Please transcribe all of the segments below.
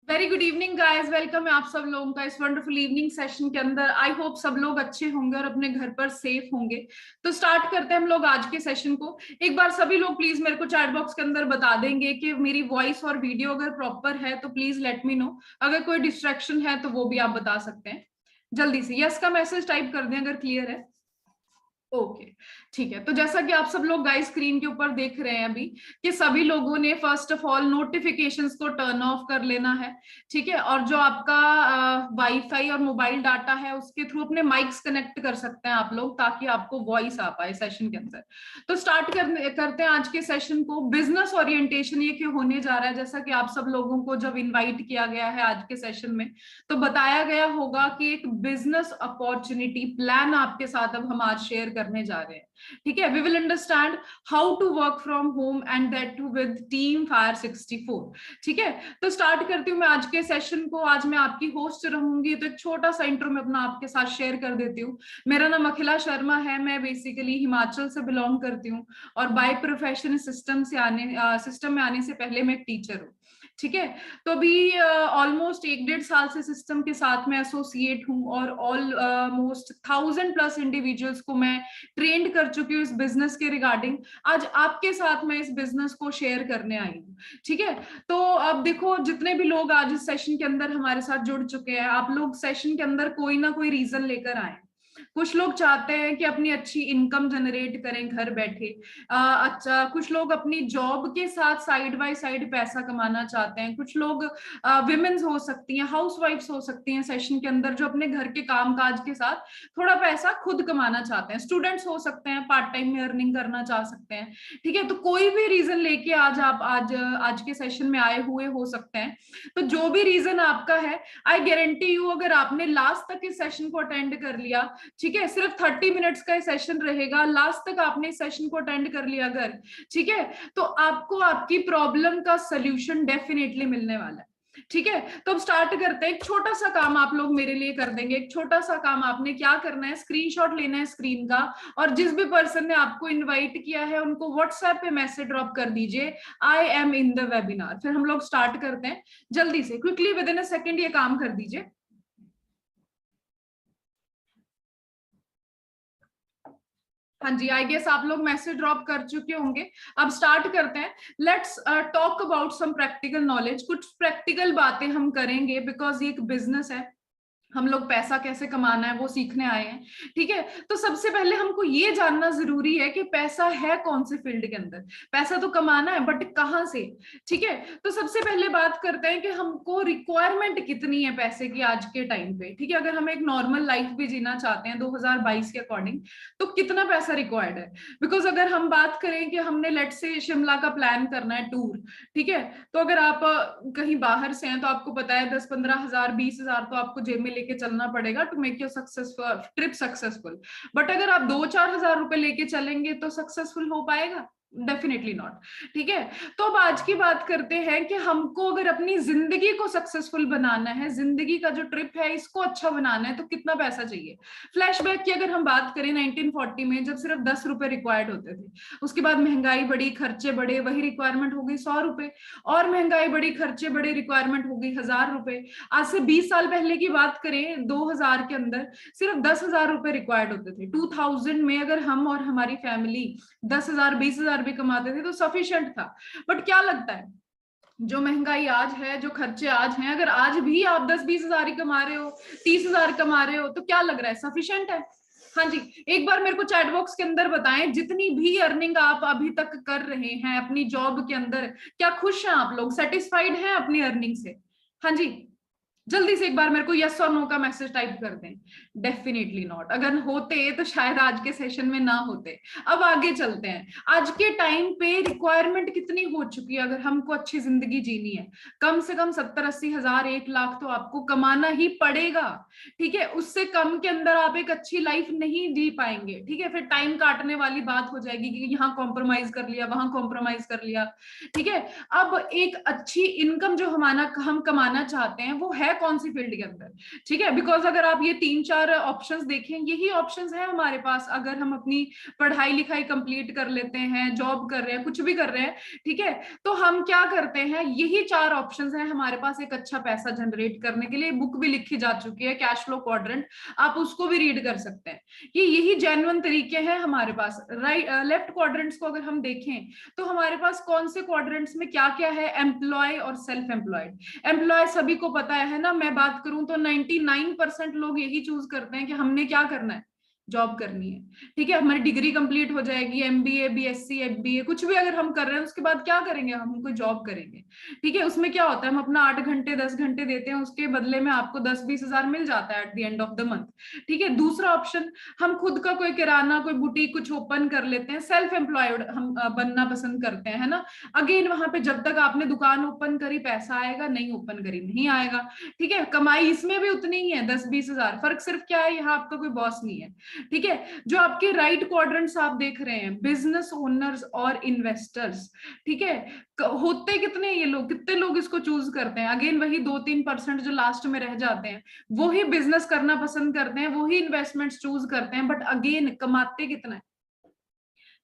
Very good evening guys, welcome है आप सब लोगों का इस वंडरफुल इवनिंग सेशन के अंदर। आई होप सब लोग अच्छे होंगे और अपने घर पर सेफ होंगे। तो स्टार्ट करते हैं हम लोग आज के सेशन को। एक बार सभी लोग प्लीज मेरे को चैट बॉक्स के अंदर बता देंगे कि मेरी वॉइस और वीडियो अगर प्रॉपर है तो प्लीज लेट मी नो। अगर कोई डिस्ट्रैक्शन है तो वो भी आप बता सकते हैं। जल्दी से यस का मैसेज टाइप कर दें अगर क्लियर है। ओके, ठीक है। तो जैसा कि आप सब लोग गाइस स्क्रीन के ऊपर देख रहे हैं अभी कि सभी लोगों ने फर्स्ट ऑफ ऑल नोटिफिकेशंस को टर्न ऑफ कर लेना है। ठीक है, और जो आपका वाईफाई और मोबाइल डाटा है उसके थ्रू अपने माइक्स कनेक्ट कर सकते हैं आप लोग, ताकि आपको वॉइस आ पाए सेशन के अंदर। तो स्टार्ट करते हैं आज के सेशन को। बिजनेस ओरिएंटेशन ये क्यों होने जा रहा है, जैसा कि आप सब लोगों को जब इन्वाइट किया गया है आज के सेशन में तो बताया गया होगा कि एक बिजनेस अपॉर्चुनिटी प्लान आपके साथ अब हम आज शेयर करने जा रहे हैं। ठीक है, we will understand how to work from home and that too with team fire 64। ठीक है, तो स्टार्ट करती हूँ मैं आज के सेशन को। आज मैं आपकी होस्ट रहूंगी, तो एक छोटा सा इंट्रो में अपना आपके साथ शेयर कर देती हूँ। मेरा नाम अखिला शर्मा है, मैं बेसिकली हिमाचल से बिलोंग करती हूँ और बाय प्रोफेशन सिस्टम में आने से पहले मैं एक टीचर हूँ। ठीक है, तो अभी ऑलमोस्ट 1-1.5 साल से सिस्टम के साथ में एसोसिएट हूँ और ऑलमोस्ट 1000+ इंडिविजुअल्स को मैं ट्रेंड कर चुकी हूँ इस बिजनेस के रिगार्डिंग। आज आपके साथ मैं इस बिजनेस को शेयर करने आई हूँ। ठीक है, तो अब देखो जितने भी लोग आज इस सेशन के अंदर हमारे साथ जुड़ चुके हैं, आप लोग सेशन के अंदर कोई ना कोई रीजन लेकर आए। कुछ लोग चाहते हैं कि अपनी अच्छी इनकम जनरेट करें घर बैठे। अच्छा, कुछ लोग अपनी जॉब के साथ साइड बाय साइड पैसा कमाना चाहते हैं। कुछ लोग विमेन्स हो सकती हैं, हाउस वाइफ्स हो सकती हैं सेशन के अंदर, जो अपने घर के काम काज के साथ थोड़ा पैसा खुद कमाना चाहते हैं। स्टूडेंट्स हो सकते हैं, पार्ट टाइम में अर्निंग करना चाह सकते हैं। ठीक है, तो कोई भी रीजन लेके आज के सेशन में आए हुए हो सकते हैं। तो जो भी रीजन आपका है, आई गारंटी यू अगर आपने लास्ट तक इस सेशन को अटेंड कर लिया, ठीक है, सिर्फ 30 मिनट्स का सेशन रहेगा, लास्ट तक आपने इस सेशन को अटेंड कर लिया अगर, ठीक है, तो आपको आपकी प्रॉब्लम का सोल्यूशन डेफिनेटली मिलने वाला है। ठीक है, तो अब स्टार्ट करते हैं। एक छोटा सा काम आप लोग मेरे लिए कर देंगे। एक छोटा सा काम आपने क्या करना है, स्क्रीनशॉट लेना है स्क्रीन का, और जिस भी पर्सन ने आपको इनवाइट किया है उनको व्हाट्सएप पे मैसेज ड्रॉप कर दीजिए, I am in the webinar. फिर हम लोग स्टार्ट करते हैं। जल्दी से quickly with in a second ये काम कर दीजिए। हाँ जी, आई गेस आप लोग मैसेज ड्रॉप कर चुके होंगे। अब स्टार्ट करते हैं। Let's talk about some practical knowledge. कुछ प्रैक्टिकल बातें हम करेंगे बिकॉज ये एक बिजनेस है, हम लोग पैसा कैसे कमाना है वो सीखने आए हैं। ठीक है, तो सबसे पहले हमको ये जानना जरूरी है कि पैसा है कौन से फील्ड के अंदर। पैसा तो कमाना है, बट कहाँ से। ठीक है, तो सबसे पहले बात करते हैं कि हमको रिक्वायरमेंट कितनी है पैसे की आज के टाइम पे। ठीक है, अगर हम एक नॉर्मल लाइफ भी जीना चाहते हैं 2022 के अकॉर्डिंग, तो कितना पैसा रिक्वायर्ड है। बिकॉज अगर हम बात करें कि हमने लेट से शिमला का प्लान करना है टूर, ठीक है, तो अगर आप कहीं बाहर से हैं तो आपको पता है 10-15 हजार 20 हजार तो आपको जेब में लेके चलना पड़ेगा to make your successful trip successful. But अगर आप 2-4 हजार रुपए लेके चलेंगे तो सक्सेसफुल हो पाएगा? Definitely not. ठीक है, तो अब आज की बात करते हैं कि हमको अगर अपनी जिंदगी को सक्सेसफुल बनाना है, जिंदगी का जो ट्रिप है इसको अच्छा बनाना है, तो कितना पैसा चाहिए। फ्लैशबैक की अगर हम बात करें 1940 में, जब सिर्फ 10 रुपए रिक्वायर्ड होते थे, उसके बाद महंगाई बढ़ी, खर्चे बढ़े, वही रिक्वायरमेंट हो गई 100 रुपए, और महंगाई बढ़ी, खर्चे बढ़े, रिक्वायरमेंट हो गई 1000 रुपए। आज से 20 साल पहले की बात करें, 2000 के अंदर सिर्फ 10 हजार रुपए रिक्वायर्ड होते थे। 2000 में अगर हम और हमारी फैमिली 10 हजार 20 हजार भी कमाते थे तो सफिशिएंट था। बट क्या लगता है, जो महंगाई आज है, जो खर्चे आज हैं, अगर आज भी आप 10-20 हजार ही कमा रहे हो, 30 हजार कमा रहे हो, तो क्या लग रहा है, सफिशिएंट है? हाँ जी, एक बार मेरे को चैट बॉक्स के अंदर बताएं, जितनी भी अर्निंग आप अभी तक कर रहे हैं अपनी जॉब के अंदर, क्या खुश हैं आप लोग, सेटिस्फाइड हैं अपनी अर्निंग से? हाँ जी, जल्दी से एक बार मेरे को यस और नो का मैसेज टाइप कर दें। Definitely not. अगर होते तो शायद आज के सेशन में ना होते। अब आगे चलते हैं। आज के टाइम पे रिक्वायरमेंट कितनी हो चुकी है अगर हमको अच्छी जिंदगी जीनी है? कम से कम 70-80 हजार 1 लाख तो आपको कमाना ही पड़ेगा। ठीक है, उससे कम के अंदर आप एक अच्छी लाइफ नहीं जी पाएंगे। ठीक है, फिर टाइम काटने वाली बात हो जाएगी कि यहाँ कॉम्प्रोमाइज कर लिया, वहां कॉम्प्रोमाइज कर लिया। ठीक है, अब एक अच्छी इनकम जो हम कमाना चाहते हैं वो है कौन सी फील्ड के अंदर, ठीक है। बिकॉज अगर आप ये 3-4 ऑप्शंस देखें, यही ऑप्शंस है हमारे पास अगर हम अपनी पढ़ाई लिखाई कंप्लीट कर लेते हैं, जॉब कर रहे हैं, कुछ भी कर रहे हैं, ठीक है। तो हम क्या करते हैं, यही 4 ऑप्शंस हैं हमारे पास एक अच्छा पैसा जनरेट करने के लिए। बुक भी लिखी जा चुकी है, कैश फ्लो क्वाड्रेंट, आप उसको भी रीड कर सकते हैं। ये यही जेन्युइन तरीके हैं हमारे पास। राइट, लेफ्ट क्वाड्रेंट्स को अगर हम देखें तो हमारे पास कौन से क्वाड्रेंट्स में क्या क्या है, एम्प्लॉय और सेल्फ एम्प्लॉयड। एम्प्लॉय सभी को पता है ना, मैं बात करूं तो 99% लोग यही चूज करते हैं कि हमने क्या करना है, जॉब करनी है, ठीक है। हमारी डिग्री कंप्लीट हो जाएगी, एमबीए, बीएससी, एमबीए, कुछ भी अगर हम कर रहे हैं, उसके बाद क्या करेंगे, हम कोई जॉब करेंगे, ठीक है। उसमें क्या होता है, हम अपना 8 घंटे 10 घंटे देते हैं, उसके बदले में आपको 10-20 हजार मिल जाता है at the end of the month, ठीक है। दूसरा ऑप्शन, हम खुद का कोई किराना, कोई बुटीक कुछ ओपन कर लेते हैं, सेल्फ एम्प्लॉयड हम बनना पसंद करते हैं, है ना। अगेन वहां पे जब तक आपने दुकान ओपन करी पैसा आएगा, नहीं ओपन करी नहीं आएगा, ठीक है। कमाई इसमें भी उतनी ही है, 10-20 हजार, फर्क सिर्फ क्या है, यहाँ आपका कोई बॉस नहीं है, ठीक है। जो आपके राइट क्वाड्रेंट्स आप देख रहे हैं, बिजनेस ओनर्स और इन्वेस्टर्स, ठीक है। होते कितने ये लोग, कितने लोग इसको चूज करते हैं, अगेन वही 2-3% जो लास्ट में रह जाते हैं, वो ही बिजनेस करना पसंद करते हैं, वो ही इन्वेस्टमेंट्स चूज करते हैं, बट अगेन कमाते कितना है,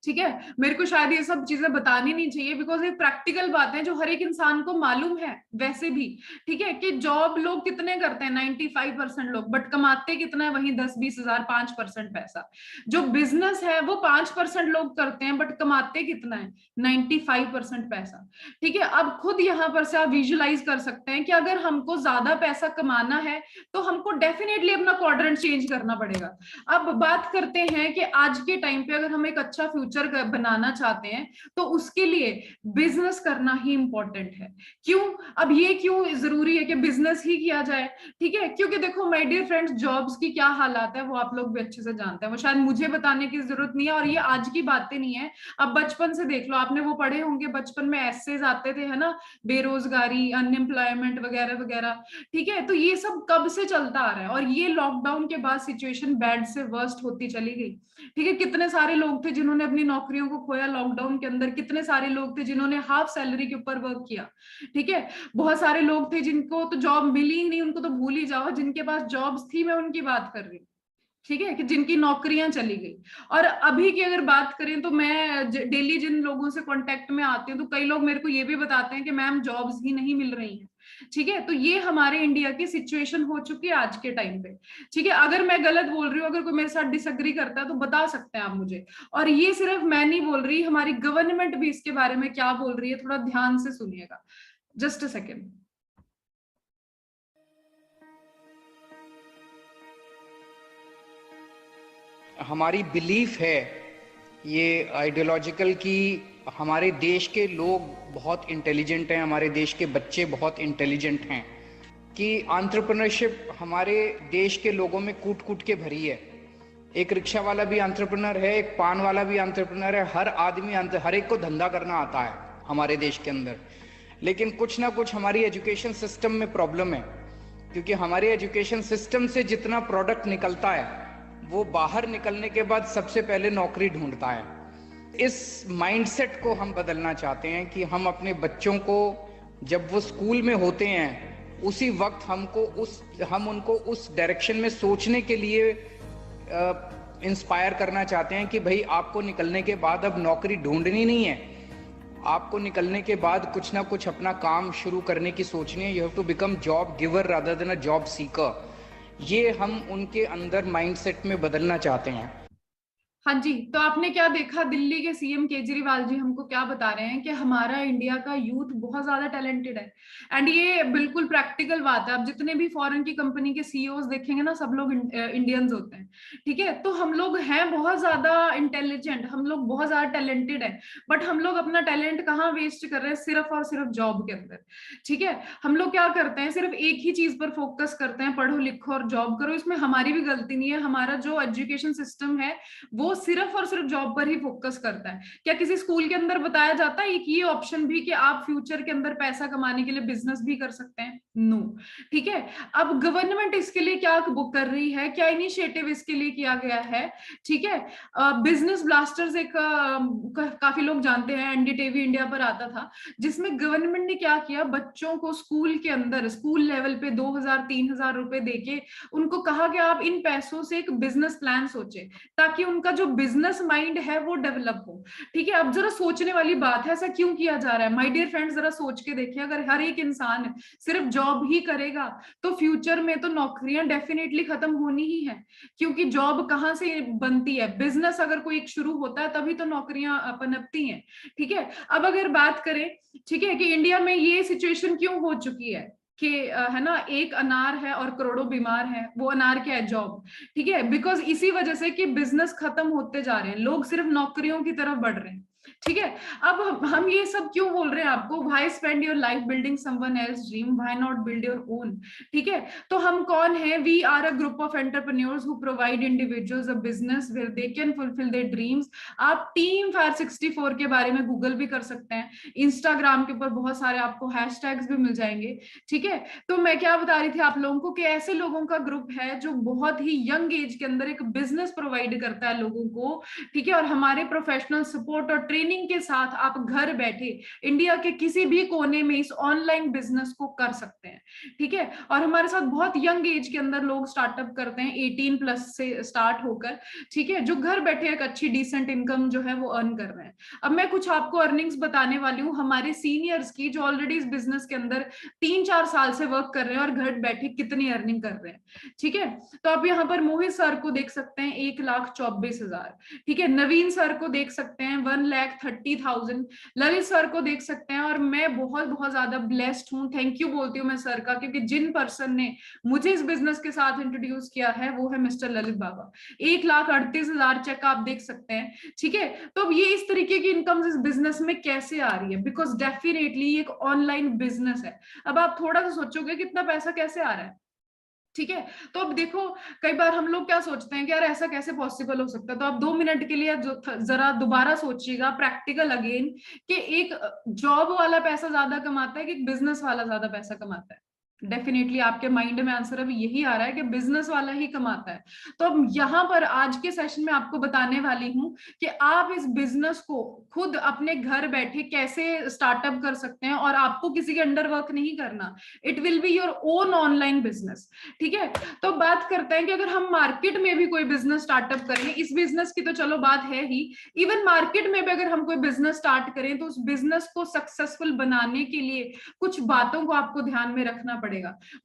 ठीक है। मेरे को शायद ये सब चीजें बतानी नहीं चाहिए, बिकॉज ये प्रैक्टिकल बात है जो हर एक इंसान को मालूम है वैसे भी, ठीक है। कि जॉब लोग कितने करते हैं, 95% लोग, बट कमाते कितना है, वही 10-20 हजार, 5% पैसा। जो बिजनेस है वो 5% लोग करते हैं, बट कमाते कितना है, 95% पैसा, ठीक है। अब खुद यहाँ पर से आप विजुअलाइज कर सकते हैं कि अगर हमको ज्यादा पैसा कमाना है तो हमको डेफिनेटली अपना क्वाड्रेंट चेंज करना पड़ेगा। अब बात करते हैं कि आज के टाइम पे अगर हम एक अच्छा फ्यूचर बनाना चाहते हैं तो उसके लिए बिजनेस करना ही इंपॉर्टेंट है। क्यों, अब ये क्यों जरूरी है कि बिजनेस ही किया जाए, ठीक है। क्योंकि देखो माय डियर फ्रेंड्स, जॉब्स की क्या हालात है वो आप लोग भी अच्छे से जानते हैं, वो शायद मुझे बताने की जरूरत नहीं है, और ये आज की बातें नहीं है। अब बचपन से देख लो, आपने वो पढ़े होंगे बचपन में, एसेज आते थे, है ना, बेरोजगारी, अनएम्प्लॉयमेंट वगैरह वगैरह, ठीक है। तो ये सब कब से चलता आ रहा है, और ये लॉकडाउन के बाद सिचुएशन बैड से वर्स्ट होती चली गई, ठीक है। कितने सारे लोग थे जिन्होंने अपनी नौकरियों को खोया लॉकडाउन के अंदर, कितने सारे लोग थे जिन्होंने हाफ सैलरी के ऊपर वर्क किया, ठीक है। बहुत सारे लोग थे जिनको तो जॉब मिली ही नहीं, उनको तो भूल ही जाओ, जिनके पास जॉब्स थी, मैं उनकी बात कर रही हूँ, ठीक है, कि जिनकी नौकरियां चली गई। और अभी की अगर बात करें तो मैं डेली जिन लोगों से कांटेक्ट में आती हूँ, तो कई लोग मेरे को ये भी बताते हैं कि मैम जॉब्स ही नहीं मिल रही हैं, ठीक है। तो ये हमारे इंडिया की सिचुएशन हो चुकी है आज के टाइम पे, ठीक है। अगर मैं गलत बोल रही हूँ, अगर कोई मेरे साथ डिसएग्री करता है तो बता सकते हैं आप मुझे। और ये सिर्फ मैं नहीं बोल रही, हमारी गवर्नमेंट भी इसके बारे में क्या बोल रही है, थोड़ा ध्यान से सुनिएगा, जस्ट अ सेकेंड। हमारी बिलीफ है ये आइडियोलॉजिकल कि हमारे देश के लोग बहुत इंटेलिजेंट हैं, हमारे देश के बच्चे बहुत इंटेलिजेंट हैं, कि एंटरप्रेन्योरशिप हमारे देश के लोगों में कूट कूट के भरी है। एक रिक्शा वाला भी एंटरप्रेन्योर है, एक पान वाला भी एंटरप्रेन्योर है, हर आदमी हर एक को धंधा करना आता है हमारे देश के अंदर। लेकिन कुछ ना कुछ हमारी एजुकेशन सिस्टम में प्रॉब्लम है, क्योंकि हमारे एजुकेशन सिस्टम से जितना प्रोडक्ट निकलता है वो बाहर निकलने के बाद सबसे पहले नौकरी ढूंढता है। इस माइंडसेट को हम बदलना चाहते हैं कि हम अपने बच्चों को जब वो स्कूल में होते हैं उसी वक्त हम उनको उस डायरेक्शन में सोचने के लिए इंस्पायर करना चाहते हैं कि भाई आपको निकलने के बाद अब नौकरी ढूंढनी नहीं है, आपको निकलने के बाद कुछ ना कुछ अपना काम शुरू करने की सोचनी है। You have to become job giver rather than a job seeker. ये हम उनके अंदर माइंडसेट में बदलना चाहते हैं। हाँ जी, तो आपने क्या देखा, दिल्ली के सीएम केजरीवाल जी हमको क्या बता रहे हैं कि हमारा इंडिया का यूथ बहुत ज्यादा टैलेंटेड है। एंड ये बिल्कुल प्रैक्टिकल बात है। आप जितने भी फॉरेन की कंपनी के सीईओज देखेंगे ना, सब लोग इंडियंस होते हैं, ठीक है। तो हम लोग हैं बहुत ज्यादा इंटेलिजेंट, हम लोग बहुत ज्यादा टैलेंटेड है, बट हम लोग अपना टैलेंट कहाँ वेस्ट कर रहे हैं, सिर्फ और सिर्फ जॉब के अंदर, ठीक है। हम लोग क्या करते हैं, सिर्फ एक ही चीज पर फोकस करते हैं, पढ़ो लिखो और जॉब करो। इसमें हमारी भी गलती नहीं है, हमारा जो एजुकेशन सिस्टम है वो वो सिर्फ और सिर्फ जॉब पर ही फोकस करता है। क्या किसी स्कूल के अंदर बताया जाता है ये ऑप्शन भी कि आप फ्यूचर के अंदर पैसा कमाने के लिए बिजनेस भी कर सकते हैं? नो। ठीक है, अब गवर्नमेंट इसके लिए क्या बुक कर रही है, क्या इनिशिएटिव इसके लिए किया गया है? ठीक है, बिजनेस ब्लास्टर्स एक काफी लोग जानते हैं, एनडीटीवी इंडिया पर आता था, जिसमें गवर्नमेंट ने क्या किया, बच्चों को स्कूल के अंदर स्कूल लेवल पे 2,000-3,000 रुपए देके उनको कहा कि आप इन पैसों से एक बिजनेस प्लान सोचे, ताकि उनका जो बिजनेस माइंड है वो डेवलप हो। ठीक है, अब जरा सोचने वाली बात है, ऐसा क्यों किया जा रहा है? माय डियर फ्रेंड्स, जरा सोच के देखिए, अगर हर एक इंसान सिर्फ जॉब ही करेगा तो फ्यूचर में तो नौकरियां डेफिनेटली खत्म होनी ही है, क्योंकि जॉब कहाँ से बनती है? बिजनेस अगर कोई एक शुरू होता है तभी तो नौकरियां पनपती हैं। ठीक है, अब अगर बात करें, ठीक है, कि इंडिया में ये सिचुएशन क्यों हो चुकी है कि है ना, एक अनार है और करोड़ों बीमार हैं, वो अनार क्या है? जॉब। ठीक है, बिकॉज इसी वजह से कि बिजनेस खत्म होते जा रहे हैं, लोग सिर्फ नौकरियों की तरफ बढ़ रहे हैं। ठीक है, अब हम ये सब क्यों बोल रहे हैं आपको? Why spend your life building someone else dream, why not build your own? ठीक है, तो हम कौन है? We are a group of entrepreneurs who provide individuals a business where they can fulfill their dreams. आप टीम फायर 64 के बारे में गूगल भी कर सकते हैं, इंस्टाग्राम के ऊपर बहुत सारे आपको हैशटैग्स भी मिल जाएंगे। ठीक है, तो मैं क्या बता रही थी आप लोगों को कि ऐसे लोगों का ग्रुप है जो बहुत ही यंग एज के अंदर एक बिजनेस प्रोवाइड करता है लोगों को। ठीक है, और हमारे प्रोफेशनल सपोर्ट और ट्रेनिंग के साथ आप घर बैठे इंडिया के किसी भी कोने में इस ऑनलाइन बिजनेस को कर सकते हैं। ठीक है, और हमारे साथ बहुत यंग एज के अंदर लोग स्टार्टअप करते हैं, 18+ से स्टार्ट होकर। ठीक है, जो घर बैठे एक अच्छी डिसेंट इनकम जो है वो अर्न कर रहे हैं। अब मैं कुछ आपको अर्निंग्स बताने वाली हूँ हमारे सीनियर्स की, जो ऑलरेडी इस बिजनेस के अंदर 3-4 साल से वर्क कर रहे हैं और घर बैठे कितनी अर्निंग कर रहे हैं। ठीक है, तो आप यहाँ पर मोहित सर को देख सकते हैं 1,24,000। ठीक है, नवीन सर को देख सकते हैं 1,30,000, ललित सर को देख सकते हैं, और मैं बहुत बहुत ज्यादा ब्लेस्ड हूँ, थैंक यू बोलती हूँ मैं सर का, क्योंकि जिन पर्सन ने मुझे इस बिजनेस के साथ इंट्रोड्यूस किया है वो है मिस्टर ललित बाबा। 1,38,000 चेक आप देख सकते हैं। ठीक है, तो अब ये इस तरीके की इनकम इस बिजनेस में कैसे आ रही है? बिकॉज डेफिनेटली एक ऑनलाइन बिजनेस है। अब आप थोड़ा सा सोचोगे कितना पैसा कैसे आ रहा है? ठीक है, तो अब देखो, कई बार हम लोग क्या सोचते हैं कि यार ऐसा कैसे पॉसिबल हो सकता है, तो आप 2 मिनट के लिए जरा दोबारा सोचिएगा, प्रैक्टिकल अगेन, कि एक जॉब वाला पैसा ज्यादा कमाता है कि एक बिजनेस वाला ज्यादा पैसा कमाता है? डेफिनेटली आपके माइंड में आंसर अभी यही आ रहा है कि बिजनेस वाला ही कमाता है। तो अब यहाँ पर आज के सेशन में आपको बताने वाली हूँ कि आप इस बिजनेस को खुद अपने घर बैठे कैसे स्टार्टअप कर सकते हैं, और आपको किसी के अंडर वर्क नहीं करना। It will be your own online business. ठीक है, तो बात करते हैं कि अगर हम मार्केट में भी कोई बिजनेस स्टार्टअप करें, इस बिजनेस की तो चलो बात है ही, इवन मार्केट में भी अगर हम कोई बिजनेस स्टार्ट करें तो उस बिजनेस को सक्सेसफुल बनाने के लिए कुछ बातों को आपको ध्यान में रखना पड़ेगा।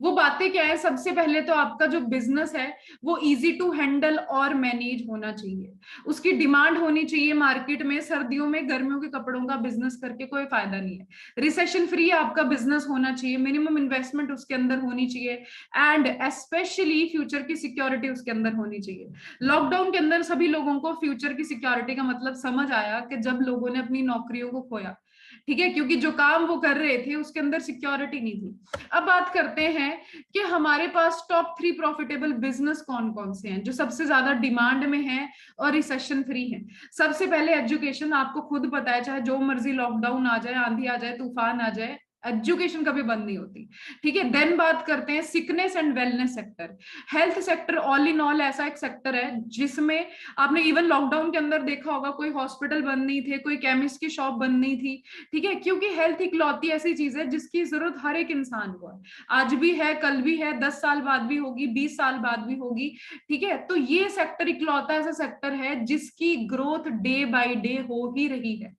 वो बातें क्या है? सबसे पहले तो आपका जो बिजनेस है वो इजी टू हैंडल और मैनेज होना चाहिए, उसकी डिमांड होनी चाहिए मार्केट में। सर्दियों में गर्मियों के कपड़ों का बिजनेस करके कोई फायदा नहीं है। रिसेशन फ्री आपका बिजनेस होना चाहिए, मिनिमम इन्वेस्टमेंट उसके अंदर होनी चाहिए, एंड स्पेशली फ्यूचर की सिक्योरिटी उसके अंदर होनी चाहिए। लॉकडाउन के अंदर सभी लोगों को फ्यूचर की सिक्योरिटी का मतलब समझ आया कि जब लोगों ने अपनी नौकरियों को खोया। ठीक है, क्योंकि जो काम वो कर रहे थे उसके अंदर सिक्योरिटी नहीं थी। अब बात करते हैं कि हमारे पास टॉप 3 प्रॉफिटेबल बिजनेस कौन कौन से हैं जो सबसे ज्यादा डिमांड में हैं और रिसेशन फ्री हैं। सबसे पहले एजुकेशन, आपको खुद पता है, चाहे जो मर्जी लॉकडाउन आ जाए, आंधी आ जाए, तूफान आ जाए, एजुकेशन कभी बंद नहीं होती। ठीक है, देन बात करते हैं sickness and wellness sector. Health sector all in all ऐसा एक सेक्टर है जिसमें आपने इवन लॉकडाउन के अंदर देखा होगा, कोई हॉस्पिटल बंद नहीं थे, कोई केमिस्ट की शॉप बंद नहीं थी। ठीक है, क्योंकि हेल्थ इकलौती ऐसी चीज है जिसकी जरूरत हर एक इंसान को है, आज भी है, कल भी है, 10 साल बाद भी होगी, 20 साल बाद भी होगी। ठीक है, तो ये सेक्टर इकलौता ऐसा सेक्टर है जिसकी ग्रोथ डे बाय डे हो ही रही है।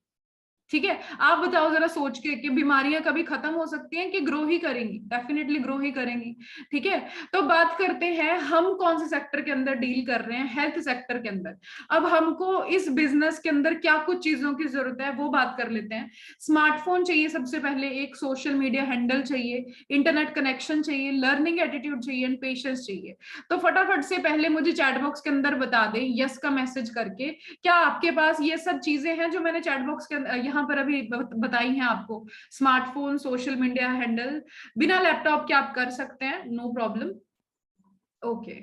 ठीक है, आप बताओ जरा सोच के कि बीमारियां कभी खत्म हो सकती हैं कि ग्रो ही करेंगी? डेफिनेटली ग्रो ही करेंगी। ठीक है, तो बात करते हैं हम कौन से सेक्टर के अंदर डील कर रहे हैं, हेल्थ सेक्टर के अंदर। अब हमको इस बिजनेस के अंदर क्या कुछ चीजों की जरूरत है वो बात कर लेते हैं। स्मार्टफोन चाहिए सबसे पहले, एक सोशल मीडिया हैंडल चाहिए, इंटरनेट कनेक्शन चाहिए, लर्निंग एटीट्यूड चाहिए, एंड पेशेंस चाहिए। तो फटाफट से पहले मुझे चैट बॉक्स के अंदर बता दें यस का मैसेज करके, क्या आपके पास ये सब चीजें हैं जो मैंने चैट बॉक्स के यहाँ पर अभी बताई हैं आपको? स्मार्टफोन, सोशल मीडिया हैंडल, बिना लैपटॉप के आप कर सकते हैं, नो प्रॉब्लम। ओके,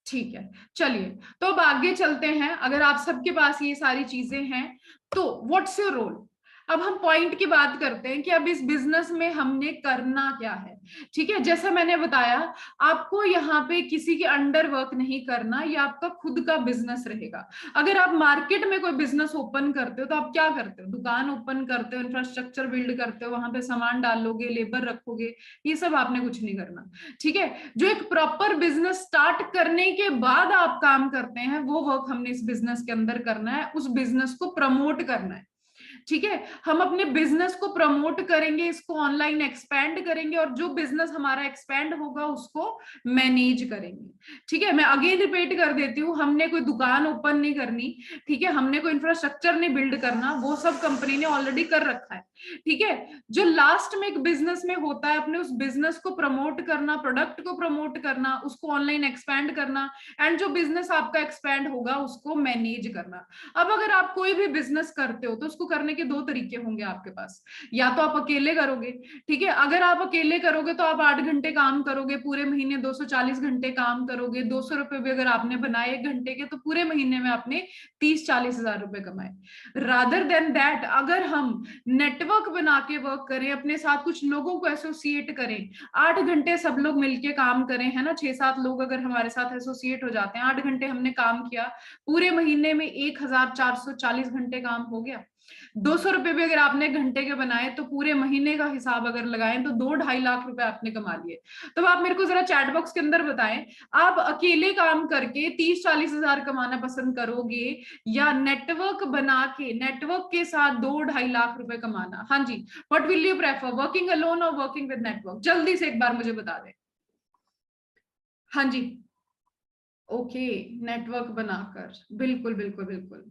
ठीक है, चलिए तो अब आगे चलते हैं। अगर आप सबके पास ये सारी चीजें हैं तो व्हाट्स योर रोल। अब हम पॉइंट की बात करते हैं कि अब इस बिजनेस में हमने करना क्या है। ठीक है, जैसा मैंने बताया, आपको यहाँ पे किसी के अंडर वर्क नहीं करना, ये आपका खुद का बिजनेस रहेगा। अगर आप मार्केट में कोई बिजनेस ओपन करते हो तो आप क्या करते हो, दुकान ओपन करते हो, इंफ्रास्ट्रक्चर बिल्ड करते हो, वहां पे सामान डालोगे, लेबर रखोगे, ये सब आपने कुछ नहीं करना। ठीक है, जो एक प्रॉपर बिजनेस स्टार्ट करने के बाद आप काम करते हैं, वो वर्क हमने इस बिजनेस के अंदर करना है, उस बिजनेस को प्रमोट करना है। ठीक है, हम अपने बिजनेस को प्रमोट करेंगे, इसको ऑनलाइन एक्सपैंड करेंगे, और जो बिजनेस हमारा एक्सपैंड होगा उसको मैनेज करेंगे। ठीक है, मैं अगेन रिपीट कर देती हूँ, हमने कोई दुकान ओपन नहीं करनी। ठीक है, हमने कोई इंफ्रास्ट्रक्चर नहीं बिल्ड करना, वो सब कंपनी ने ऑलरेडी कर रखा है। ठीक है, जो लास्ट में एक बिजनेस में होता है, अपने उस बिजनेस को प्रमोट करना, प्रोडक्ट को प्रमोट करना, उसको ऑनलाइन एक्सपैंड करना, एंड जो बिजनेस आपका एक्सपैंड होगा उसको मैनेज करना। अब अगर आप कोई भी बिजनेस करते हो तो उसको करने के दो तरीके होंगे आपके पास। या तो आप अकेले करोगे, ठीक है, अगर आप अकेले करोगे तो आप 8 घंटे काम करोगे, पूरे महीने 240 घंटे काम करोगे, 200 रुपए भी अगर आपने बनाए 1 घंटे के, तो पूरे महीने में आपने 30-40 हजार रुपए कमाए। रादर देन दैट, अगर हम नेटवर्क बना के वर्क करें, अपने साथ कुछ लोगों को एसोसिएट करें, 8 घंटे सब लोग मिलके काम करें, है ना, 6-7 लोग अगर हमारे साथ एसोसिएट हो जाते हैं, 8 घंटे हमने काम किया, पूरे महीने में 1440 घंटे काम हो गया। 200 रुपए भी अगर आपने घंटे के बनाए तो पूरे महीने का हिसाब अगर लगाएं तो 2-2.5 लाख रुपए आपने कमा लिए। तो आप मेरे को जरा चैट बॉक्स के अंदर बताएं, आप अकेले काम करके 30-40 हजार कमाना पसंद करोगे, या नेटवर्क बना के, नेटवर्क के साथ 2-2.5 लाख रुपए कमाना। हाँ जी, what will you prefer, working alone or working with network? जल्दी से एक बार मुझे बता दें। हाँ जी, ओके, नेटवर्क बनाकर, बिल्कुल बिल्कुल बिल्कुल।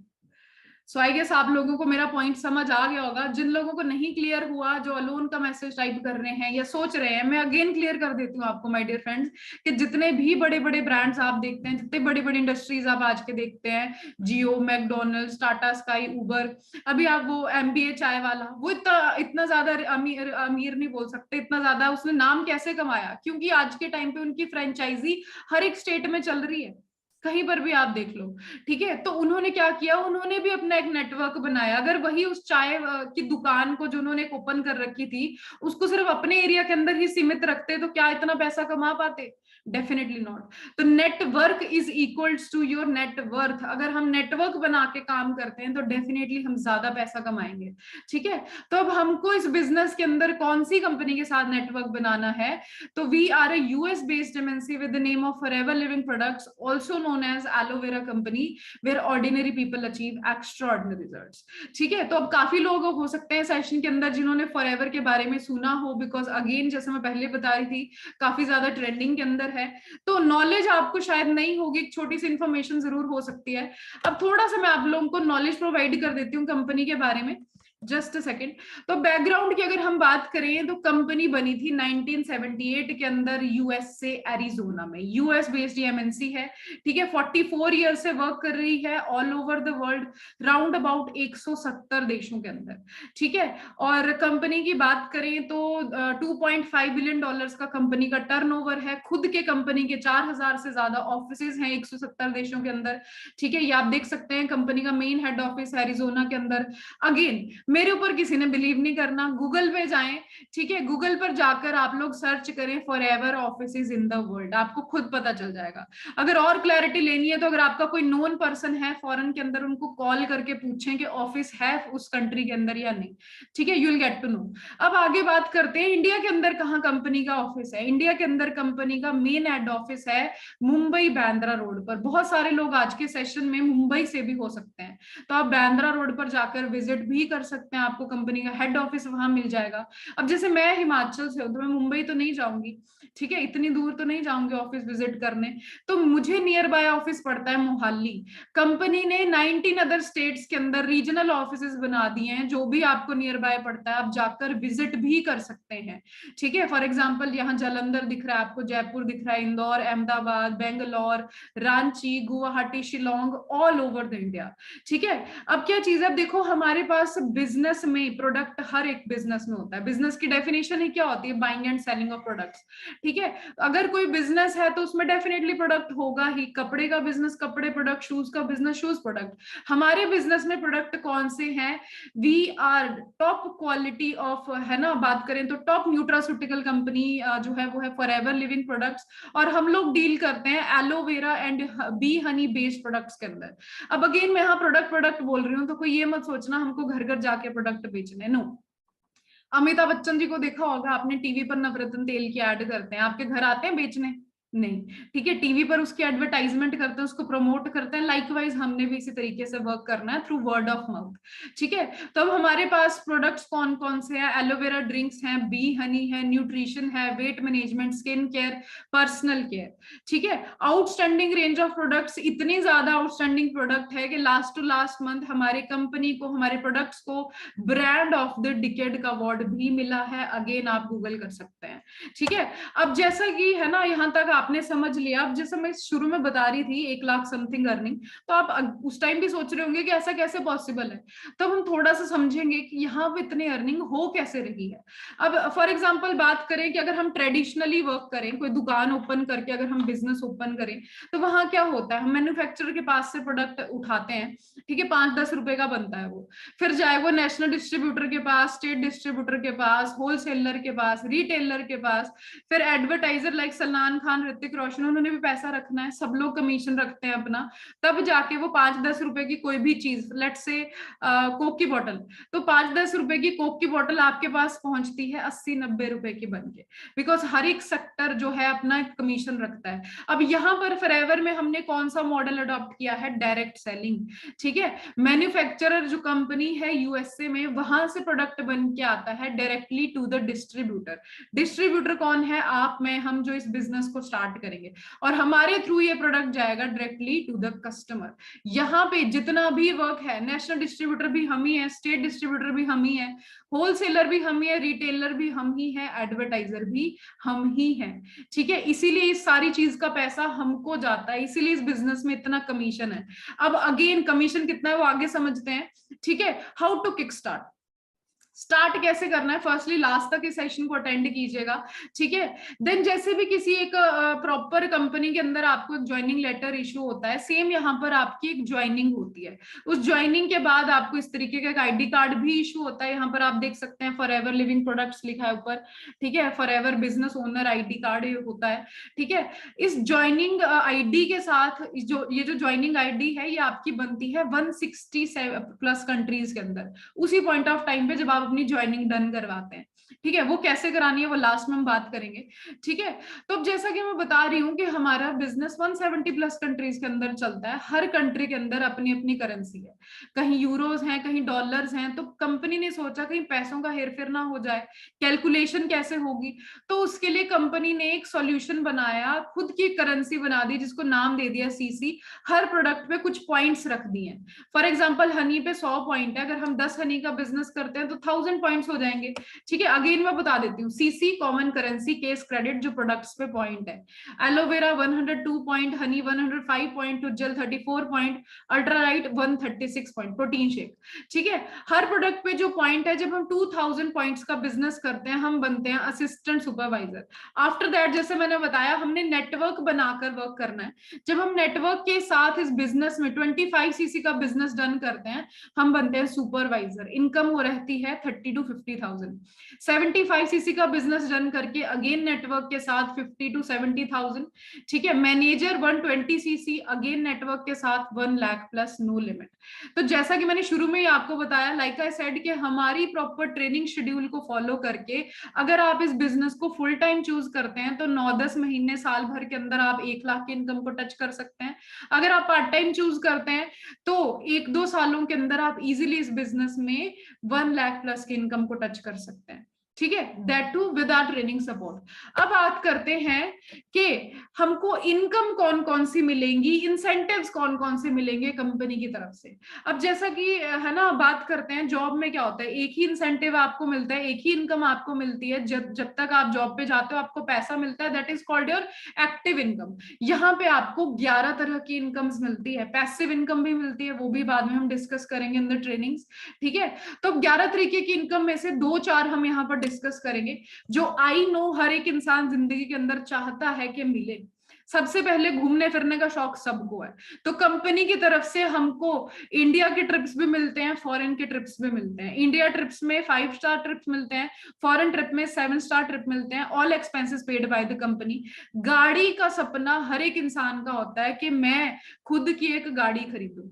सो आई गेस आप लोगों को मेरा पॉइंट समझ आ गया होगा। जिन लोगों को नहीं क्लियर हुआ, जो अलोन का मैसेज टाइप कर रहे हैं या सोच रहे हैं, मैं अगेन क्लियर कर देती हूँ आपको माय डियर फ्रेंड्स, कि जितने भी बड़े बड़े ब्रांड्स आप देखते हैं, जितने बड़ी बड़ी इंडस्ट्रीज आप आज के देखते हैं, जियो, मैकडोनल्ड्स, टाटा स्काई, उबर, अभी आप वो एमबीए चाय वाला, वो इतना इतना ज्यादा अमीर अमीर नहीं बोल सकते, इतना ज्यादा उसने नाम कैसे कमाया, क्योंकि आज के टाइम पे उनकी फ्रेंचाइजी हर एक स्टेट में चल रही है, कहीं पर भी आप देख लो। ठीक है, तो उन्होंने क्या किया, उन्होंने भी अपना एक नेटवर्क बनाया। अगर वही उस चाय की दुकान को जो उन्होंने ओपन कर रखी थी, उसको सिर्फ अपने एरिया के अंदर ही सीमित रखते तो क्या इतना पैसा कमा पाते? Definitely not. तो network is equals to your net. अगर हम नेटवर्क बना के काम करते हैं तो डेफिनेटली हम ज्यादा पैसा कमाएंगे। ठीक है, तो अब हमको इस बिजनेस के अंदर कौन सी कंपनी के साथ नेटवर्क बनाना है? तो we are a US based MNC with the name of Forever Living Products, also known as aloe vera company, where ordinary people achieve extraordinary results. ठीक है, तो अब काफी लोग हो सकते हैं सेशन के अंदर जिन्होंने फॉरएवर के बारे में सुना हो, बिकॉज अगेन जैसे मैं पहले बता रही थी, काफी ज्यादा ट्रेंडिंग के अंदर है, तो नॉलेज आपको शायद नहीं होगी, छोटी सी इंफॉर्मेशन जरूर हो सकती है। अब थोड़ा सा मैं आप लोगों को नॉलेज प्रोवाइड कर देती हूँ कंपनी के बारे में, जस्ट अ सेकेंड। तो बैकग्राउंड की अगर हम बात करें तो कंपनी बनी थी 1978 के अंदर यूएस से, एरिजोना में, यूएस बेस्ड एमएनसी है। ठीक है, 44 ईयर से वर्क कर रही है all over the world, round about 170 देशों के अंदर। ठीक है, और कंपनी की बात करें तो $2.5 बिलियन का कंपनी का टर्नओवर है। खुद के कंपनी के 4000 से ज्यादा ऑफिसेज हैं 170 देशों के अंदर। ठीक है, ये आप देख सकते हैं, कंपनी का मेन हेड ऑफिस एरिजोना के अंदर। अगेन मेरे ऊपर किसी ने बिलीव नहीं करना, गूगल पे जाएं, ठीक है, गूगल पर जाकर आप लोग सर्च करें forever offices in the world, आपको खुद पता चल जाएगा। अगर और क्लैरिटी लेनी है तो अगर आपका कोई नोन पर्सन है फॉरेन के अंदर, उनको कॉल करके पूछें कि ऑफिस है उस कंट्री के अंदर या नहीं। ठीक है, you will get to know. अब आगे बात करते हैं इंडिया के अंदर कहाँ कंपनी का ऑफिस है। इंडिया के अंदर कंपनी का मेन हेड ऑफिस है मुंबई बांद्रा रोड पर। बहुत सारे लोग आज के सेशन में मुंबई से भी हो सकते हैं, तो आप बांद्रा रोड पर जाकर विजिट भी कर सकते हैं, आपको कंपनी का हेड ऑफिस वहां मिल जाएगा। अब जैसे मैं हिमाचल से हूं तो मैं मुंबई तो नहीं जाऊंगी, ठीक है, इतनी दूर तो नहीं जाऊंगी ऑफिस विजिट करने, तो मुझे नियर बाय ऑफिस पड़ता है मोहाली। कंपनी ने 19 अदर स्टेट्स के अंदर रीजनल ऑफिसेस बना दिए हैं, जो भी आपको नियर बाय पड़ता है आप जाकर विजिट भी कर सकते हैं। ठीक है, फॉर एग्जाम्पल यहाँ जालंधर दिख रहा है आपको, जयपुर दिख रहा है, Indore, Ahmedabad, Bangalore, Ranchi, Guwahati, Shillong, all over the India. ठीक है, अब क्या चीज है, अब देखो हमारे पास बिजनेस में प्रोडक्ट हर एक बिजनेस में होता है। बिजनेस की डेफिनेशन ही क्या होती है? Buying and selling of products. ठीक है, अगर कोई बिजनेस है तो उसमें डेफिनेटली प्रोडक्ट होगा ही। कपड़े का बिजनेस कपड़े प्रोडक्ट, शूज का बिजनेस शूज प्रोडक्ट। हमारे बिजनेस में प्रोडक्ट कौन से हैं? We are top quality of, है ना, बात करें तो टॉप न्यूट्रास्यूटिकल कंपनी जो है वो है फॉरएवर लिविंग प्रोडक्ट्स, और हम लोग डील करते हैं aloe vera and B Honey based products के अंदर। अब अगेन मैं यहाँ प्रोडक्ट प्रोडक्ट बोल रही हूँ तो कोई ये मत सोचना हमको घर घर जाके प्रोडक्ट बेचने, नो। अमिताभ बच्चन जी को देखा होगा आपने, टीवी पर नवरत्न तेल की ऐड करते हैं, आपके घर आते हैं बेचने? नहीं। ठीक है, टीवी पर उसकी एडवर्टाइजमेंट करते हैं, उसको प्रमोट करते हैं। लाइकवाइज हमने भी इसी तरीके से वर्क करना है थ्रू वर्ड ऑफ माउथ। ठीक है, तो अब हमारे पास प्रोडक्ट्स कौन कौन से हैं? एलोवेरा ड्रिंक्स हैं, बी हनी है, न्यूट्रिशन है, weight management, skin care, personal care. ठीक है, आउटस्टैंडिंग रेंज ऑफ प्रोडक्ट्स, इतनी ज्यादा आउटस्टैंडिंग प्रोडक्ट है कि लास्ट टू लास्ट मंथ हमारे कंपनी को, हमारे प्रोडक्ट्स को ब्रांड ऑफ द डिकेड का अवार्ड भी मिला है। अगेन आप गूगल कर सकते हैं। ठीक है, अब जैसा कि है ना, यहां तक आपने समझ लिया। अब जैसे मैं शुरू में बता रही थी 1 लाख समथिंग अर्निंग, तो आप उस टाइम भी सोच रहे होंगे कि ऐसा कैसे पॉसिबल है। तो हम थोड़ा सा समझेंगे कि यहाँ पे इतनी अर्निंग हो कैसे रही है। अब फॉर एग्जांपल बात करें कि अगर हम ट्रेडिशनली वर्क करें, कोई दुकान ओपन करके अगर हम बिजनेस ओपन करें, तो वहां क्या होता है? हम मैन्युफैक्चरर के पास से प्रोडक्ट उठाते हैं, ठीक है, 5-10 रुपए का बनता है वो, फिर जाए वो नेशनल डिस्ट्रीब्यूटर के पास, स्टेट डिस्ट्रीब्यूटर के पास, होलसेलर के पास, रिटेलर के पास, फिर एडवर्टाइजर लाइक सलमान खान, ऋतिक रोशन, उन्होंने भी पैसा रखना है, सब लोग कमीशन रखते हैं अपना, तब जाके वो 5-10 रुपए की कोई भी चीज, लेट्स से कोक की बोतल, तो 5-10 रुपए की कोक की बोतल आपके पास पहुंचती है 80-90 रुपए की बन के, बिकॉज हर एक सेक्टर जो है अपना कमीशन रखता है। अब यहाँ पर फॉरएवर में हमने कौन सा मॉडल अडॉप्ट किया है? Direct selling. ठीक है, मैन्युफैक्चरर जो कंपनी है यूएसए में, वहां से प्रोडक्ट बन के आता है directly to the distributor. Distributor कौन है? आप में हम जो इस बिजनेस को स्टार्ट करेंगे, और हमारे थ्रू ये प्रोडक्ट जाएगा डायरेक्टली टू द कस्टमर। यहाँ पे जितना भी वर्क है, नेशनल डिस्ट्रीब्यूटर भी हम ही है, स्टेट डिस्ट्रीब्यूटर भी हम ही है, होलसेलर भी हम ही है, रिटेलर भी हम ही है, एडवर्टाइजर भी हम ही है। ठीक है, इसीलिए इस सारी चीज का पैसा हमको जाता है, इसीलिए इस बिजनेस में इतना कमीशन है। अब अगेन कमीशन कितना है वो आगे समझते हैं। ठीक है, हाउ टू किक स्टार्ट कैसे करना है? फर्स्टली लास्ट तक इस सेशन को अटेंड कीजिएगा। ठीक है, देन जैसे भी किसी एक प्रॉपर कंपनी के अंदर आपको ज्वाइनिंग लेटर इशू होता है, सेम यहाँ पर आपकी एक ज्वाइनिंग होती है। उस ज्वाइनिंग के बाद आपको इस तरीके का एक आईडी कार्ड भी इशू होता है। यहाँ पर आप देख सकते हैं फॉरएवर लिविंग प्रोडक्ट्स लिखा है ऊपर। ठीक है, forever business owner ID card होता है। ठीक है, इस ज्वाइनिंग आईडी के साथ ये जो ज्वाइनिंग आईडी है, ये आपकी बनती है 167+ कंट्रीज के अंदर, उसी पॉइंट ऑफ टाइम पे जब आप अपनी ज्वाइनिंग डन करवाते हैं। ठीक है, वो कैसे करानी है वो लास्ट में हम बात करेंगे। ठीक है, तो अब जैसा कि मैं बता रही हूँ कि हमारा बिजनेस 170+ कंट्रीज के अंदर चलता है। हर कंट्री के अंदर अपनी अपनी करेंसी है, कहीं यूरोज हैं, कहीं डॉलर्स हैं। तो कंपनी ने सोचा कहीं पैसों का हेरफेर ना हो जाए, कैलकुलेशन कैसे होगी, तो उसके लिए कंपनी ने एक सॉल्यूशन बनाया, खुद की करेंसी बना दी, जिसको नाम दे दिया सीसी। हर प्रोडक्ट पे कुछ पॉइंट्स रख दिए। फॉर एग्जाम्पल हनी पे 100 पॉइंट है, अगर हम 10 हनी का बिजनेस करते हैं तो 1000 पॉइंट्स हो जाएंगे। ठीक है, अगेन मैं बता देती हूँ, CC common currency, case credit जो प्रोडक्ट्स पे पॉइंट है। एलोवेरा 102 पॉइंट, हनी 105 पॉइंट, उज्जल 34 पॉइंट, अल्ट्राराइट 136 पॉइंट, प्रोटीन शेक। ठीक है, हर प्रोडक्ट पे जो पॉइंट है, जब हम 2000 पॉइंट्स का बिजनेस करते हैं, हम बनते हैं असिस्टेंट सुपरवाइजर। आफ्टर दैट, जैसे मैंने बताया, हमने नेटवर्क बनाकर वर्क करना है। जब हम नेटवर्क के साथ इस बिजनेस में 25 सीसी का बिजनेस डन करते हैं, हम बनते हैं सुपरवाइजर। इनकम वो रहती है 30 to 50,000। 75 सीसी का बिजनेस रन करके अगेन नेटवर्क के साथ 50 to 70,000। ठीक है, मैनेजर 120 सीसी, अगेन नेटवर्क के साथ 1 लाख प्लस, नो लिमिट। तो जैसा कि मैंने शुरू में ही आपको बताया, लाइक आई सेड, कि हमारी प्रॉपर ट्रेनिंग शेड्यूल को फॉलो करके अगर आप इस बिजनेस को फुल टाइम चूज करते हैं तो 9-10 महीने, साल भर के अंदर आप 1 लाख की इनकम को टच कर सकते हैं। अगर आप पार्ट टाइम चूज करते हैं तो 1-2 सालों के अंदर आप इजीली इस बिजनेस में 1 लाख प्लस की इनकम को टच कर सकते हैं। ठीक है, that too with our training support. अब बात करते हैं कि हमको इनकम कौन कौन सी मिलेंगी, इंसेंटिव्स कौन कौन से मिलेंगे कंपनी की तरफ से। अब जैसा कि है ना, बात करते हैं जॉब में क्या होता है, एक ही इंसेंटिव आपको मिलता है, एक ही इनकम आपको मिलती है। जब जब तक आप जॉब पे जाते हो आपको पैसा मिलता है, that is called your active income. यहाँ पे आपको 11 तरह की इनकम्स मिलती है, पैसिव इनकम भी मिलती है, वो भी बाद में हम डिस्कस करेंगे इन द ट्रेनिंग्स। ठीक है, तो 11 तरीके की इनकम में से 2-4 हम यहाँ पर डिस्कस करेंगे, जो आई नो हर एक इंसान जिंदगी के अंदर चाहता है कि मिले। सबसे पहले घूमने फिरने का शौक सबको है, तो कंपनी की तरफ से हमको इंडिया के ट्रिप्स भी मिलते हैं, फॉरेन के ट्रिप्स भी मिलते हैं। इंडिया ट्रिप्स में 5 स्टार ट्रिप्स मिलते हैं, फॉरेन ट्रिप में 7 स्टार ट्रिप मिलते हैं, all expenses paid by the company. गाड़ी का सपना हर एक इंसान का होता है कि मैं खुद की एक गाड़ी खरीदूं।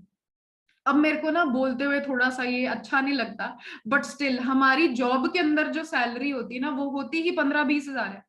अब मेरे को ना बोलते हुए थोड़ा सा ये अच्छा नहीं लगता, बट स्टिल हमारी जॉब के अंदर जो सैलरी होती है ना, वो होती ही 15-20 हजार है।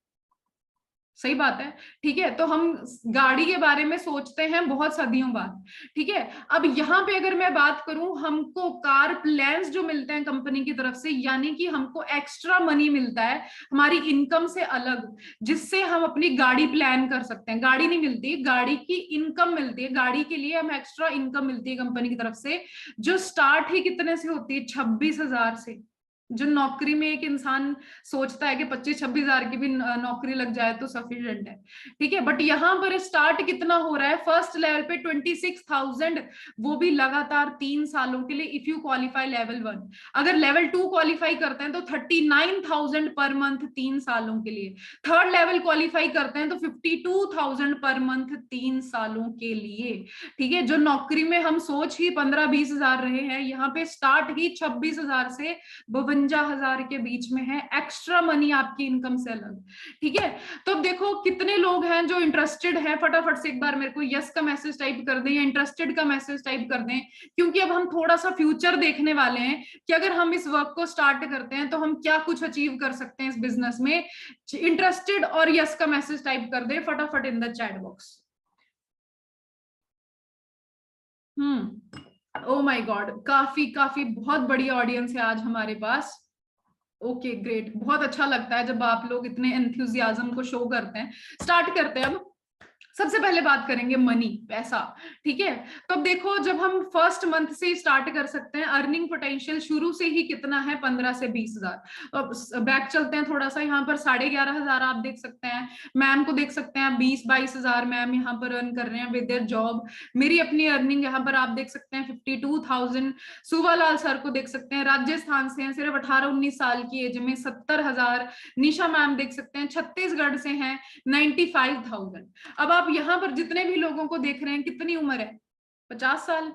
सही बात है, ठीक है, तो हम गाड़ी के बारे में सोचते हैं बहुत सदियों बाद। ठीक है, अब यहाँ पे अगर मैं बात करूं, हमको कार प्लान्स जो मिलते हैं कंपनी की तरफ से, यानी कि हमको एक्स्ट्रा मनी मिलता है हमारी इनकम से अलग, जिससे हम अपनी गाड़ी प्लान कर सकते हैं। गाड़ी नहीं मिलती, गाड़ी की इनकम मिलती है, गाड़ी के लिए हम एक्स्ट्रा इनकम मिलती है कंपनी की तरफ से, जो स्टार्ट ही कितने से होती है, 26,000 से। जो नौकरी में एक इंसान सोचता है कि 25-26 हजार की भी नौकरी लग जाए तो सफिशिएंट है। ठीक है, बट यहाँ पर स्टार्ट कितना हो रहा है, फर्स्ट लेवल पे 26,000, वो भी लगातार 3 सालों के लिए, इफ यू क्वालिफाई लेवल 1। अगर लेवल 2 क्वालिफाई करते हैं तो 39,000 पर मंथ 3 सालों के लिए। थर्ड लेवल क्वालिफाई करते हैं तो 52,000 पर मंथ 3 सालों के लिए। ठीक है, जो नौकरी में हम सोच ही 15-20 हजार रहे हैं, यहाँ पे स्टार्ट ही 26,000 से 52,000 के बीच में है, एक्स्ट्रा मनी आपकी इनकम से अलग। ठीक है, तो अब देखो कितने लोग हैं जो इंटरेस्टेड हैं, फटाफट से एक बार मेरे को यस का मैसेज टाइप कर दें या इंटरेस्टेड का मैसेज टाइप कर दें, क्योंकि अब हम थोड़ा सा फ्यूचर देखने वाले हैं कि अगर हम इस वर्क को स्टार्ट करते हैं तो हम क्या कुछ अचीव कर सकते हैं इस बिजनेस में। इंटरेस्टेड और यस का मैसेज टाइप कर दे फटाफट in the chat box. Oh my God, काफी काफी बहुत बड़ी ऑडियंस है आज हमारे पास। ओके ग्रेट, बहुत अच्छा लगता है जब आप लोग इतने एंथुजियाज्म को शो करते हैं। स्टार्ट करते हैं। अब सबसे पहले बात करेंगे मनी, पैसा। ठीक है, तो अब देखो जब हम फर्स्ट मंथ से स्टार्ट कर सकते हैं, अर्निंग पोटेंशियल शुरू से ही कितना है, 15 से 20 हजार। अब बैक चलते हैं थोड़ा सा, यहाँ पर 11,500 आप देख सकते हैं, मैम को देख सकते हैं 20-22 हजार मैम यहाँ पर अर्न कर रहे हैं विद देयर जॉब। मेरी अपनी अर्निंग यहाँ पर आप देख सकते हैं 52,000। सुवालाल सर को देख सकते हैं, राजस्थान से हैं, सिर्फ 18-19 साल की एज में 70,000। निशा मैम देख सकते हैं छत्तीसगढ़ से हैं 95,000। अब आप यहाँ पर जितने भी लोगों को देख रहे हैं, कितनी उम्र है, 50 साल।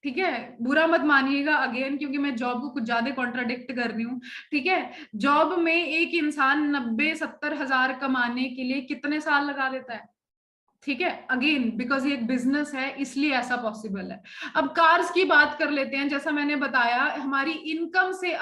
ठीक है, बुरा मत मानिएगा अगेन, क्योंकि मैं जॉब को कुछ ज्यादा कॉन्ट्राडिक्ट कर रही हूँ। ठीक है, जॉब में एक इंसान 90-70 हजार कमाने के लिए कितने साल लगा देता है। ठीक है, अगेन बिकॉज ये एक बिजनेस है इसलिए ऐसा पॉसिबल है। अब कार्स की बात कर लेते हैं, जैसा मैंने बताया हमारी इनकम से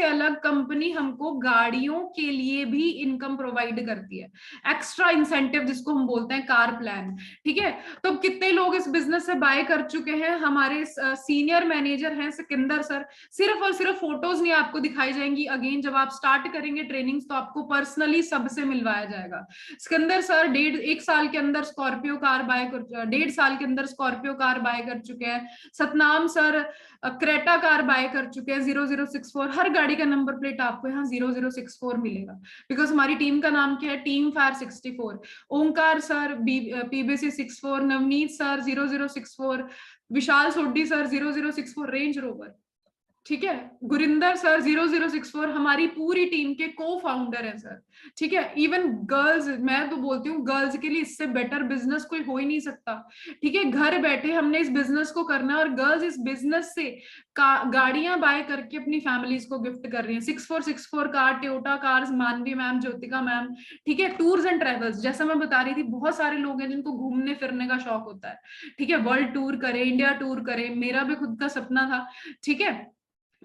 अलग कंपनी हमको गाड़ियों के लिए भी इनकम प्रोवाइड करती है, एक्स्ट्रा इंसेंटिव जिसको हम बोलते हैं कार प्लान। ठीक है, तो कितने लोग इस बिजनेस से बाय कर चुके हैं, हमारे सीनियर मैनेजर हैं सिकंदर सर। सिर्फ और सिर्फ फोटोज नहीं आपको दिखाई जाएंगी, अगेन जब आप स्टार्ट करेंगे ट्रेनिंग्स तो आपको पर्सनली सबसे मिलवाया जाएगा। सिकंदर सर 1.5 साल के अंदर स्कॉर्पियो कार बाय कर 1.5 साल के अंदर स्कॉर्पियो कार बाय कर चुके हैं। Satnam sir Creta car buy कर चुके हैं 0064। हर गाड़ी का नंबर प्लेट आपको यहाँ 0064 मिलेगा, बिकॉज हमारी टीम का नाम क्या है, टीम फायर 64। ओंकार सर PBC 64, नवनीत सर 0064, विशाल सोड्डी सर 0064 रेंज रोवर। ठीक है, गुरिंदर सर 0064 हमारी पूरी टीम के को फाउंडर है सर। ठीक है, इवन गर्ल्स, मैं तो बोलती हूँ गर्ल्स के लिए इससे बेटर बिजनेस कोई हो ही नहीं सकता। ठीक है, घर बैठे हमने इस बिजनेस को करना है और गर्ल्स इस बिजनेस से गाड़ियां बाय करके अपनी फैमिलीज को गिफ्ट कर रही हैं। 6464 कार, टोयोटा कार्स, मानवी मैम, ज्योतिका मैम। ठीक है, टूर्स एंड ट्रेवल्स, जैसा मैं बता रही थी बहुत सारे लोग हैं जिनको घूमने फिरने का शौक होता है। ठीक है, वर्ल्ड टूर करे, इंडिया टूर करे, मेरा भी खुद का सपना था। ठीक है,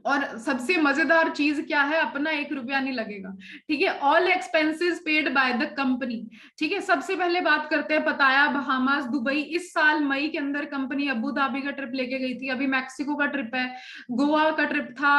और सबसे मजेदार चीज क्या है, अपना 1 रुपया नहीं लगेगा, ठीक है। All expenses paid by the company, ठीक है। सबसे पहले बात करते हैं पताया, बहामास, दुबई। इस साल मई के अंदर कंपनी अबू धाबी का ट्रिप लेके गई थी, अभी मैक्सिको का ट्रिप है, गोवा का ट्रिप था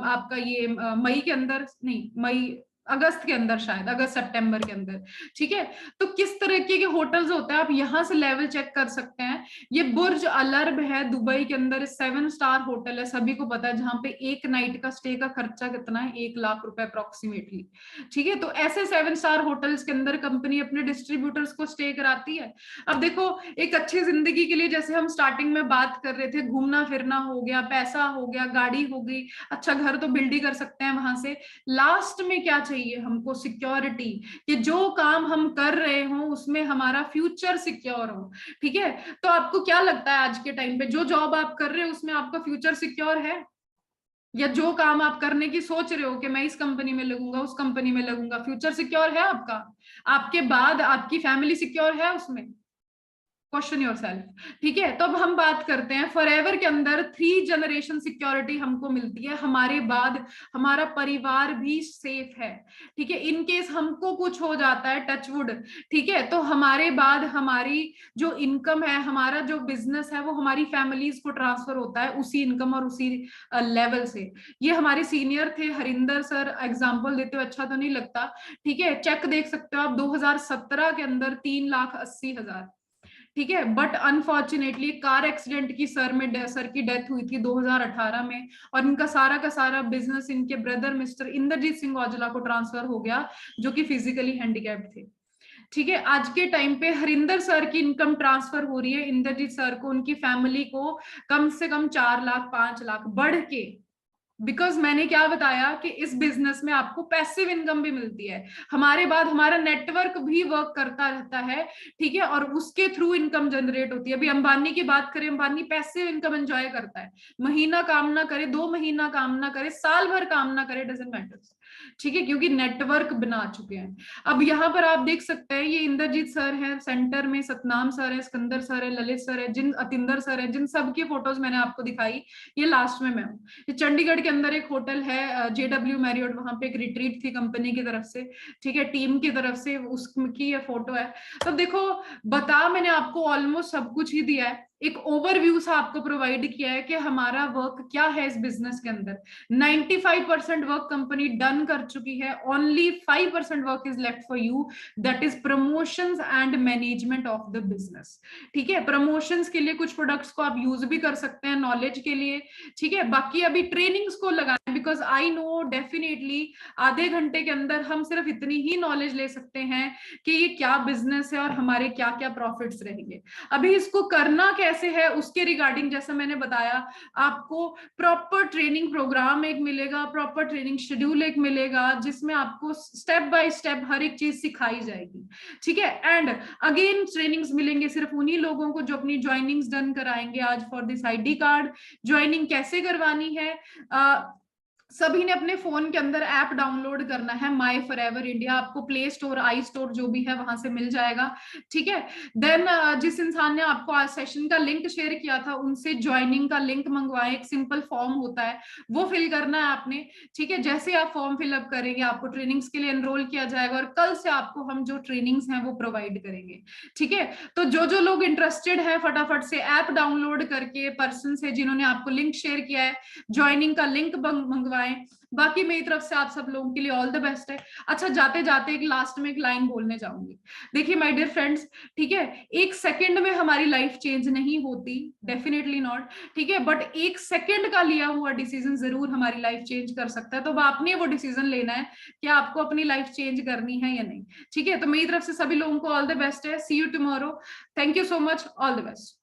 आपका ये मई के अंदर, नहीं मई अगस्त के अंदर, शायद अगस्त सितंबर के अंदर, ठीक है। तो किस तरीके के होटल्स होते हैं, आप यहां से लेवल चेक कर सकते हैं। ये बुर्ज अलर्ब है दुबई के अंदर, 7 स्टार होटल है, सभी को पता है, जहां पे एक नाइट का स्टे का खर्चा कितना है, 1 लाख रुपए अप्रोक्सीमेटली, ठीक है। तो ऐसे 7 स्टार होटल्स के अंदर कंपनी अपने डिस्ट्रीब्यूटर्स को स्टे कराती है। अब देखो, एक अच्छी जिंदगी के लिए, जैसे हम स्टार्टिंग में बात कर रहे थे, घूमना फिरना हो गया, पैसा हो गया, गाड़ी हो गई, अच्छा घर तो बिल्ड ही कर सकते हैं वहां से, लास्ट में क्या चाहिए हमको, सिक्योरिटी, कि जो काम हम कर रहे हो उसमें हमारा फ्यूचर सिक्योर हो, ठीक है। तो आपको क्या लगता है आज के टाइम पे जो जॉब आप कर रहे हो उसमें आपका फ्यूचर सिक्योर है, या जो काम आप करने की सोच रहे हो कि मैं इस कंपनी में लगूंगा, उस कंपनी में लगूंगा, फ्यूचर सिक्योर है आपका, आपके बाद आपकी फैमिली सिक्योर है उसमें? क्वेश्चन योरसेल्फ, ठीक है। तो अब हम बात करते हैं फॉरएवर के अंदर 3 जनरेशन सिक्योरिटी हमको मिलती है, हमारे बाद हमारा परिवार भी सेफ है, ठीक है। इन केस हमको कुछ हो जाता है, टचवुड, ठीक है, तो हमारे बाद हमारी जो इनकम है, हमारा जो बिजनेस है, वो हमारी फैमिलीज को ट्रांसफर होता है उसी इनकम और उसी लेवल से। ये हमारे सीनियर थे हरिंदर सर, एग्जाम्पल देते हुए अच्छा तो नहीं लगता, ठीक है। चेक देख सकते हो आप 2017 के अंदर 3,80,000, ठीक है। बट अनफॉर्चुनेटली कार एक्सीडेंट की सर की डेथ हुई थी 2018 में, और इनका सारा का सारा बिजनेस इनके ब्रदर मिस्टर इंद्रजीत सिंह औजला को ट्रांसफर हो गया, जो कि फिजिकली हैंडीकैप्ड थे, ठीक है। आज के टाइम पे हरिंदर सर की इनकम ट्रांसफर हो रही है इंद्रजीत सर को, उनकी फैमिली को कम से कम 4 लाख 5 लाख बढ़ के, बिकॉज मैंने क्या बताया कि इस बिजनेस में आपको पैसिव इनकम भी मिलती है, हमारे बाद हमारा नेटवर्क भी वर्क करता रहता है, ठीक है, और उसके थ्रू इनकम जनरेट होती है। अभी अंबानी की बात करें, अंबानी पैसिव इनकम एंजॉय करता है, महीना काम ना करे, 2 महीना काम ना करे, साल भर काम ना करे, डजेंट मैटर, ठीक है, क्योंकि नेटवर्क बना चुके हैं। अब यहाँ पर आप देख सकते हैं, ये इंद्रजीत सर हैं सेंटर में, सतनाम सर है, सिकंदर सर है, ललित सर है, जिन अतिंदर सर है, जिन सबकी फोटोज मैंने आपको दिखाई, ये लास्ट में मैं हूँ। ये चंडीगढ़ के अंदर एक होटल है JW मैरियट, वहां पे एक रिट्रीट थी कंपनी की तरफ से, ठीक है, टीम की तरफ से, उसकी ये फोटो है। तो देखो, बता मैंने आपको ऑलमोस्ट सब कुछ ही दिया है, एक ओवरव्यू सा आपको प्रोवाइड किया है कि हमारा वर्क क्या है इस बिजनेस के अंदर। 95% वर्क कंपनी डन कर चुकी है, only 5% work is left for you, that is promotions and management of the business, ठीक है। प्रमोशंस के लिए कुछ प्रोडक्ट्स को आप यूज भी कर सकते हैं नॉलेज के लिए, ठीक है। बाकी अभी ट्रेनिंग्स को लगाएं, बिकॉज आई नो डेफिनेटली आधे घंटे के अंदर हम सिर्फ इतनी ही नॉलेज ले सकते हैं कि ये क्या बिजनेस है और हमारे क्या क्या प्रॉफिट्स रहेंगे। अभी इसको करना कैसे है उसके रिगार्डिंग, जैसा मैंने बताया, आपको प्रॉपर ट्रेनिंग प्रोग्राम एक मिलेगा, प्रॉपर ट्रेनिंग शेड्यूल एक मिलेगा, जिसमें आपको स्टेप बाय स्टेप हर एक चीज सिखाई जाएगी, ठीक है। एंड अगेन ट्रेनिंग्स मिलेंगे सिर्फ उन्हीं लोगों को जो अपनी ज्वाइनिंग्स डन कराएंगे। आज for this ID card joining कैसे करवानी है, सभी ने अपने फोन के अंदर ऐप डाउनलोड करना है, माई फॉरएवर इंडिया, आपको प्ले स्टोर, आई स्टोर जो भी है वहां से मिल जाएगा, ठीक है। देन जिस इंसान ने आपको आज सेशन का लिंक शेयर किया था, उनसे ज्वाइनिंग का लिंक मंगवाएं, एक सिंपल फॉर्म होता है, वो फिल करना है आपने, ठीक है। जैसे आप फॉर्म फिलअप करेंगे, आपको ट्रेनिंग्स के लिए एनरोल किया जाएगा, और कल से आपको हम जो ट्रेनिंग्स हैं वो प्रोवाइड करेंगे, ठीक है। तो जो लोग इंटरेस्टेड है, फटाफट से ऐप डाउनलोड करके पर्सन से जिन्होंने आपको लिंक शेयर किया है, ज्वाइनिंग का लिंक मंगवाएं। बाकी मेरी तरफ से आप सब लोगों के लिए ऑल द बेस्ट है। अच्छा, जाते जाते एक लास्ट में एक लाइन बोलने जाऊंगी। देखिए माय डियर फ्रेंड्स, ठीक है, 1 सेकंड में हमारी लाइफ चेंज नहीं होती, डेफिनेटली नॉट, ठीक है, बट 1 सेकंड का लिया हुआ डिसीजन जरूर हमारी लाइफ चेंज कर सकता है। तो अब आपने वो डिसीजन लेना है कि आपको अपनी लाइफ चेंज करनी है या नहीं, ठीक है। तो मेरी तरफ से सभी लोगों को ऑल द बेस्ट है। See you tomorrow. Thank you so much, all the best.